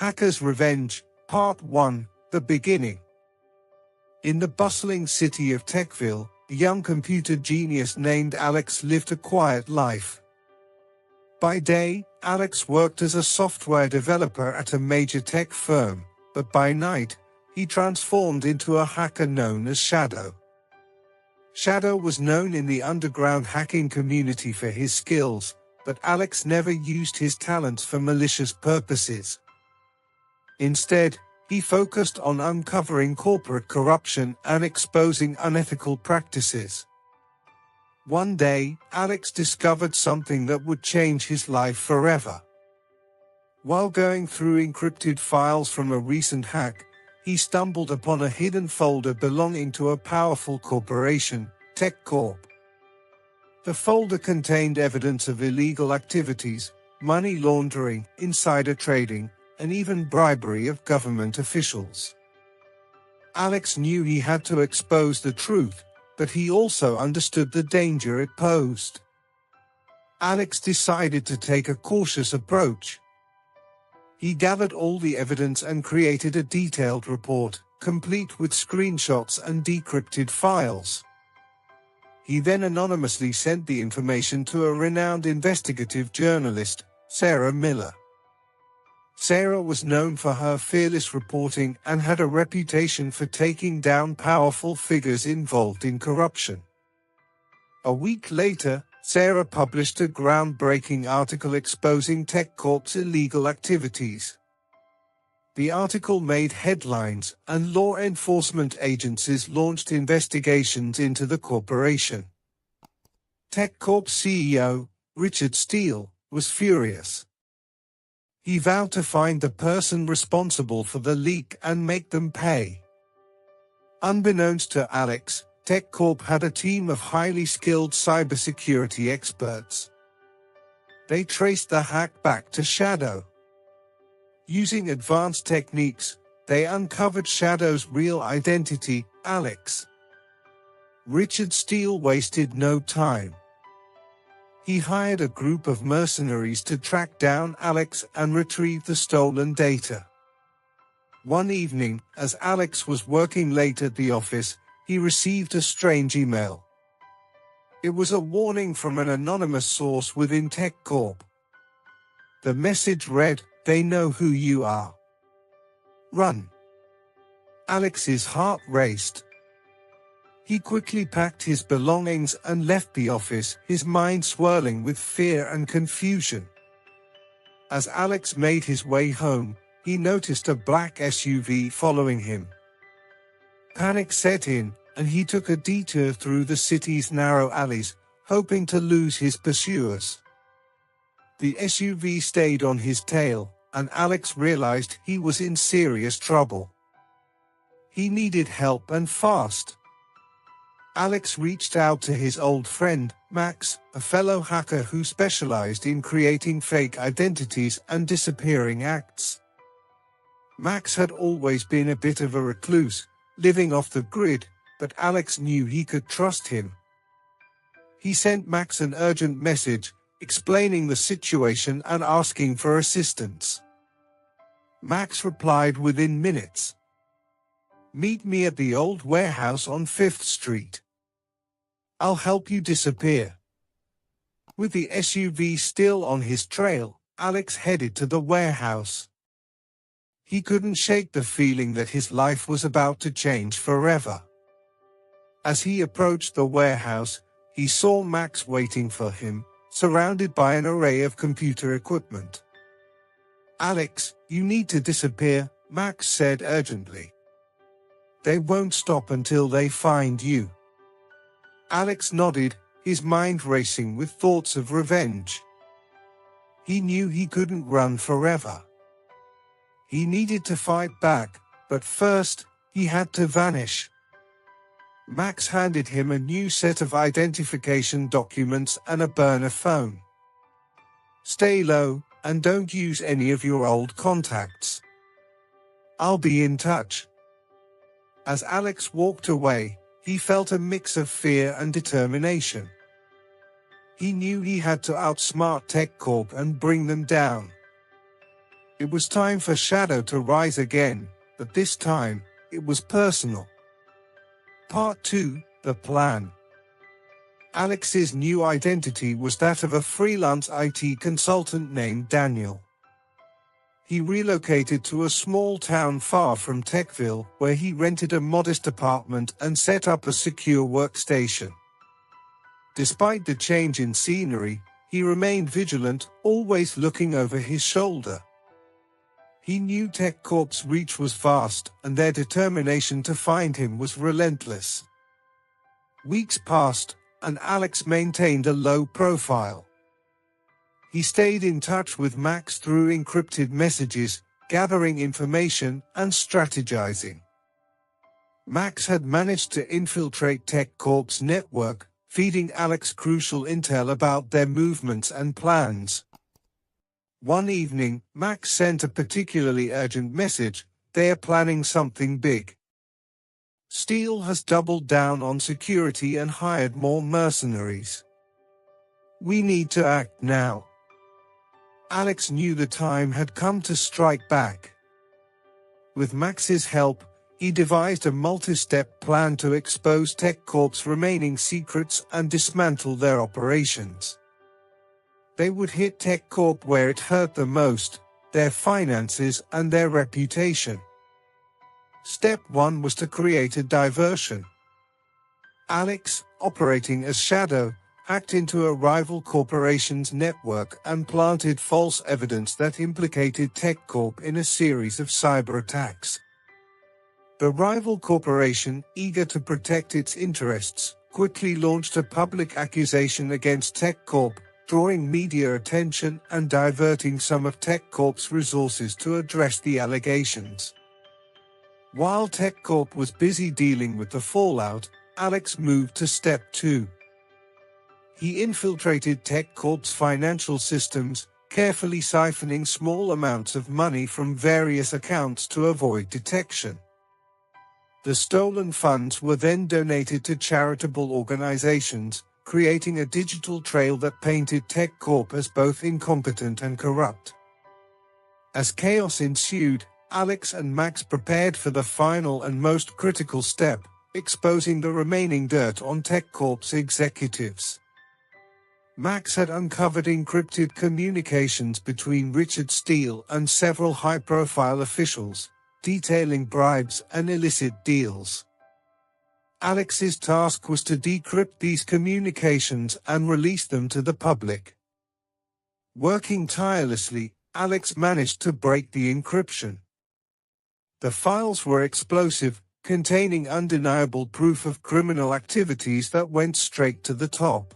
Hacker's Revenge, Part 1, The Beginning. In the bustling city of Techville, a young computer genius named Alex lived a quiet life. By day, Alex worked as a software developer at a major tech firm, but by night, he transformed into a hacker known as Shadow. Shadow was known in the underground hacking community for his skills, but Alex never used his talents for malicious purposes. Instead, he focused on uncovering corporate corruption and exposing unethical practices. One day, Alex discovered something that would change his life forever. While going through encrypted files from a recent hack, he stumbled upon a hidden folder belonging to a powerful corporation, TechCorp. The folder contained evidence of illegal activities, money laundering, insider trading, and even bribery of government officials. Alex knew he had to expose the truth, but he also understood the danger it posed. Alex decided to take a cautious approach. He gathered all the evidence and created a detailed report, complete with screenshots and decrypted files. He then anonymously sent the information to a renowned investigative journalist, Sarah Miller. Sarah was known for her fearless reporting and had a reputation for taking down powerful figures involved in corruption. A week later, Sarah published a groundbreaking article exposing TechCorp's illegal activities. The article made headlines, and law enforcement agencies launched investigations into the corporation. TechCorp's CEO, Richard Steele, was furious. He vowed to find the person responsible for the leak and make them pay. Unbeknownst to Alex, TechCorp had a team of highly skilled cybersecurity experts. They traced the hack back to Shadow. Using advanced techniques, they uncovered Shadow's real identity, Alex. Richard Steele wasted no time. He hired a group of mercenaries to track down Alex and retrieve the stolen data. One evening, as Alex was working late at the office, he received a strange email. It was a warning from an anonymous source within TechCorp. The message read, "They know who you are. Run." Alex's heart raced. He quickly packed his belongings and left the office, his mind swirling with fear and confusion. As Alex made his way home, he noticed a black SUV following him. Panic set in, and he took a detour through the city's narrow alleys, hoping to lose his pursuers. The SUV stayed on his tail, and Alex realized he was in serious trouble. He needed help and fast. Alex reached out to his old friend, Max, a fellow hacker who specialized in creating fake identities and disappearing acts. Max had always been a bit of a recluse, living off the grid, but Alex knew he could trust him. He sent Max an urgent message, explaining the situation and asking for assistance. Max replied within minutes. "Meet me at the old warehouse on 5th Street. I'll help you disappear." With the SUV still on his trail, Alex headed to the warehouse. He couldn't shake the feeling that his life was about to change forever. As he approached the warehouse, he saw Max waiting for him, surrounded by an array of computer equipment. "Alex, you need to disappear," Max said urgently. "They won't stop until they find you." Alex nodded, his mind racing with thoughts of revenge. He knew he couldn't run forever. He needed to fight back, but first, he had to vanish. Max handed him a new set of identification documents and a burner phone. "Stay low, and don't use any of your old contacts. I'll be in touch." As Alex walked away, he felt a mix of fear and determination. He knew he had to outsmart TechCorp and bring them down. It was time for Shadow to rise again, but this time, it was personal. Part 2, The Plan. Alex's new identity was that of a freelance IT consultant named Daniel. He relocated to a small town far from Techville, where he rented a modest apartment and set up a secure workstation. Despite the change in scenery, he remained vigilant, always looking over his shoulder. He knew TechCorp's reach was vast, and their determination to find him was relentless. Weeks passed, and Alex maintained a low profile. He stayed in touch with Max through encrypted messages, gathering information and strategizing. Max had managed to infiltrate TechCorp's network, feeding Alex crucial intel about their movements and plans. One evening, Max sent a particularly urgent message: "They're planning something big. Steele has doubled down on security and hired more mercenaries. We need to act now." Alex knew the time had come to strike back. With Max's help, he devised a multi-step plan to expose TechCorp's remaining secrets and dismantle their operations. They would hit TechCorp where it hurt the most: their finances and their reputation. Step 1 was to create a diversion. Alex, operating as Shadow, hacked into a rival corporation's network and planted false evidence that implicated TechCorp in a series of cyber attacks. The rival corporation, eager to protect its interests, quickly launched a public accusation against TechCorp, drawing media attention and diverting some of TechCorp's resources to address the allegations. While TechCorp was busy dealing with the fallout, Alex moved to Step 2. He infiltrated TechCorp's financial systems, carefully siphoning small amounts of money from various accounts to avoid detection. The stolen funds were then donated to charitable organizations, creating a digital trail that painted TechCorp as both incompetent and corrupt. As chaos ensued, Alex and Max prepared for the final and most critical step: exposing the remaining dirt on TechCorp's executives. Max had uncovered encrypted communications between Richard Steele and several high-profile officials, detailing bribes and illicit deals. Alex's task was to decrypt these communications and release them to the public. Working tirelessly, Alex managed to break the encryption. The files were explosive, containing undeniable proof of criminal activities that went straight to the top.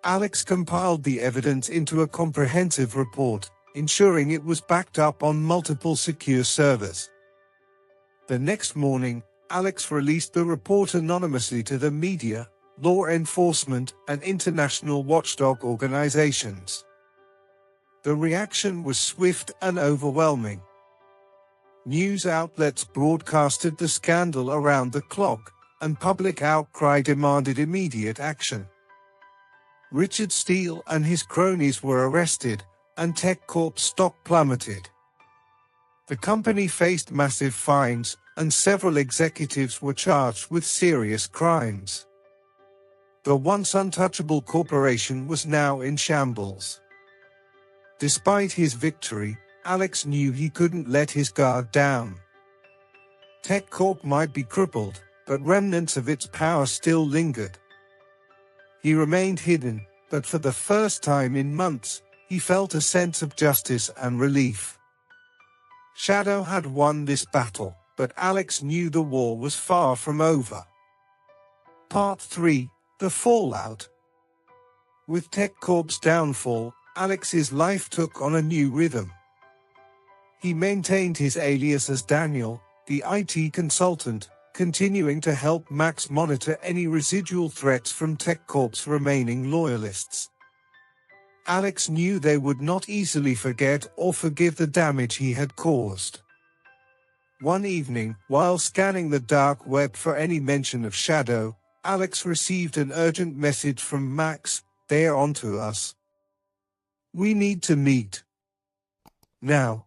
Alex compiled the evidence into a comprehensive report, ensuring it was backed up on multiple secure servers. The next morning, Alex released the report anonymously to the media, law enforcement, and international watchdog organizations. The reaction was swift and overwhelming. News outlets broadcasted the scandal around the clock, and public outcry demanded immediate action. Richard Steele and his cronies were arrested, and TechCorp's stock plummeted. The company faced massive fines, and several executives were charged with serious crimes. The once untouchable corporation was now in shambles. Despite his victory, Alex knew he couldn't let his guard down. TechCorp might be crippled, but remnants of its power still lingered. He remained hidden, but for the first time in months, he felt a sense of justice and relief. Shadow had won this battle, but Alex knew the war was far from over. Part 3, The Fallout. With TechCorp's downfall, Alex's life took on a new rhythm. He maintained his alias as Daniel, the IT consultant, continuing to help Max monitor any residual threats from TechCorp's remaining loyalists. Alex knew they would not easily forget or forgive the damage he had caused. One evening, while scanning the dark web for any mention of Shadow, Alex received an urgent message from Max: "They're onto us. We need to meet." now.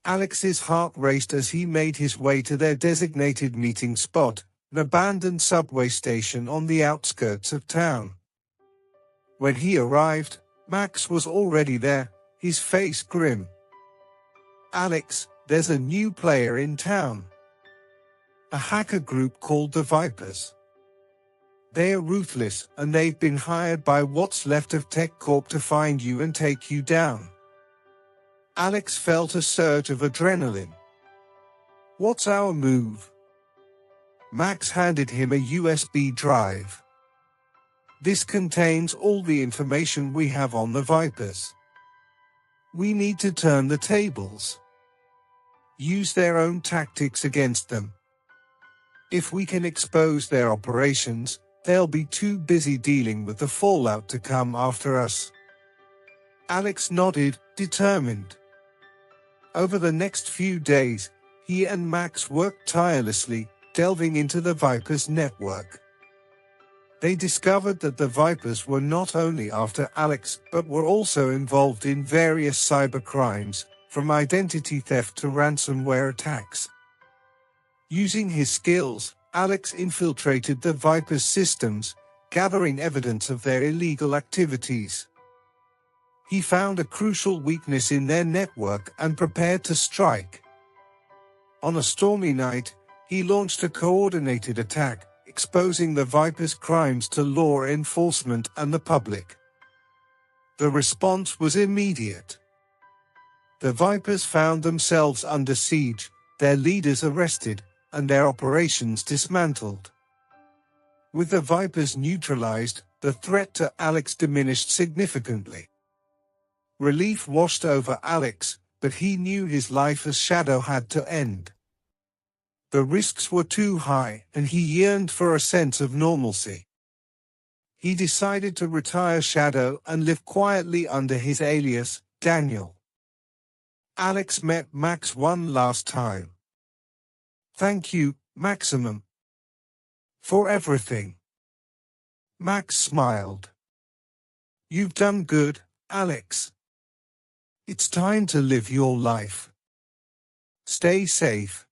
Alex's heart raced as he made his way to their designated meeting spot, an abandoned subway station on the outskirts of town. When he arrived, Max was already there, his face grim. "Alex, there's a new player in town. A hacker group called the Vipers. They're ruthless, and they've been hired by what's left of Tech Corp to find you and take you down." Alex felt a surge of adrenaline. "What's our move?" Max handed him a USB drive. "This contains all the information we have on the Vipers. We need to turn the tables. Use their own tactics against them. If we can expose their operations, they'll be too busy dealing with the fallout to come after us." Alex nodded, determined. Over the next few days, he and Max worked tirelessly, delving into the Vipers' network. They discovered that the Vipers were not only after Alex, but were also involved in various cyber crimes, from identity theft to ransomware attacks. Using his skills, Alex infiltrated the Vipers' systems, gathering evidence of their illegal activities. He found a crucial weakness in their network and prepared to strike. On a stormy night, he launched a coordinated attack, exposing the Vipers' crimes to law enforcement and the public. The response was immediate. The Vipers found themselves under siege, their leaders arrested, and their operations dismantled. With the Vipers neutralized, the threat to Alex diminished significantly. Relief washed over Alex, but he knew his life as Shadow had to end. The risks were too high, and he yearned for a sense of normalcy. He decided to retire Shadow and live quietly under his alias, Daniel. Alex met Max one last time. "Thank you, Maximum, for everything." Max smiled. "You've done good, Alex. It's time to live your life. Stay safe."